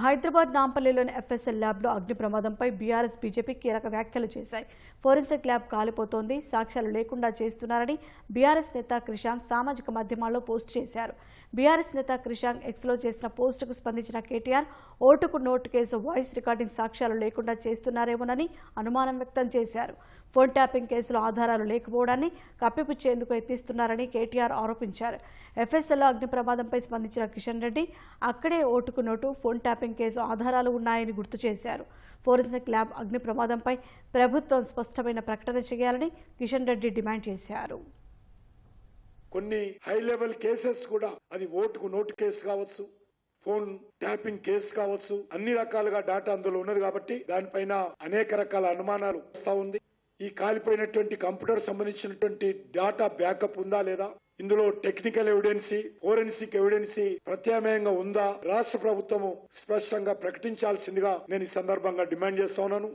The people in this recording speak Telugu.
హైదరాబాద్ నాంపల్లిలోని ఎఫ్ఎస్ఎల్ ల్యాబ్లో అగ్ని ప్రమాదంపై బీఆర్ఎస్ బీజేపీ కీలక వ్యాఖ్యలు చేశాయి. ఫోరెన్సిక్ ల్యాబ్ కాలిపోతోంది, సాక్ష్యాలు లేకుండా చేస్తున్నారని బీఆర్ఎస్ నేత క్రిషాంక్ సామాజిక మాధ్యమాల్లో పోస్టు చేశారు. బీఆర్ఎస్ నేత క్రిషాంక్ ఎక్స్లో చేసిన పోస్టుకు స్పందించిన కేటీఆర్ ఓటుకు నోటు కేసు వాయిస్ రికార్డింగ్ సాక్ష్యాలు లేకుండా చేస్తున్నారేమోనని అనుమానం వ్యక్తం చేశారు. ఫోన్ ట్యాపింగ్ కేసులో ఆధారాలు లేకపోవడాన్ని కప్పిపుచ్చేందుకు యత్నిస్తున్నారని కేటీఆర్ ఆరోపించారు. ఎఫ్ఎస్ఎల్లో అగ్ని ప్రమాదంపై స్పందించిన కిషన్ రెడ్డి అక్కడే ఓటుకు నోటు, ఫోన్ ట్యాపింగ్ కేసు ఆధారాలు ఉన్నాయని గుర్తు చేశారు. ఫోరెన్సిక్ ల్యాబ్ అగ్ని ప్రమాదంపై ప్రభుత్వం స్పష్టమైన ప్రకటన చేయాలని కిషన్ రెడ్డి డిమాండ్ చేశారు. కొన్ని హై లెవెల్ కేసెస్ కూడా అది ఓటుకు నోటు కేసు కావచ్చు, ఫోన్ ట్యాపింగ్ కేసు కావచ్చు, అన్ని రకాలుగా డాటా అందులో ఉన్నది కాబట్టి దానిపైన అనేక రకాల అనుమానాలు వస్తా ఉంది. ఈ కాలిపోయినటువంటి కంప్యూటర్ సంబంధించినటువంటి డాటా బ్యాకప్ ఉందా లేదా, ఇందులో టెక్నికల్ ఎవిడెన్సీ, ఫోరెన్సిక్ ఎవిడెన్సీ ప్రత్యామ్నాయంగా ఉందా, రాష్ట్ర ప్రభుత్వము స్పష్టంగా ప్రకటించాల్సిందిగా నేను ఈ సందర్భంగా డిమాండ్ చేస్తా ఉన్నాను.